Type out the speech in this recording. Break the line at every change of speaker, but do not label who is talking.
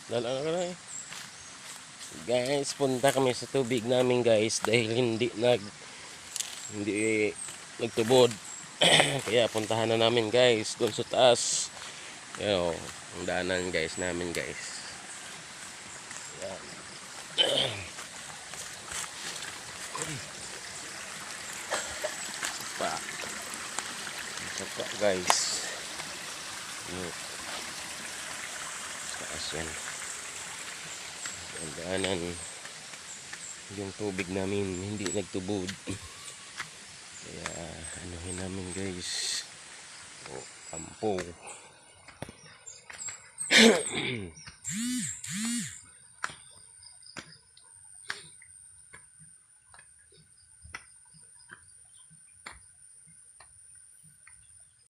Dala ka na eh. Guys, punta kami sa tubig namin guys dahil hindi nagtubod. Kaya puntahan na namin guys doon sa taas. Yan o, ang daanan guys namin guys. Yan. Sapa guys. Taas yan. Ang daanan. Yung tubig namin hindi nagtubod. Kaya anuhin namin guys. O, ampo.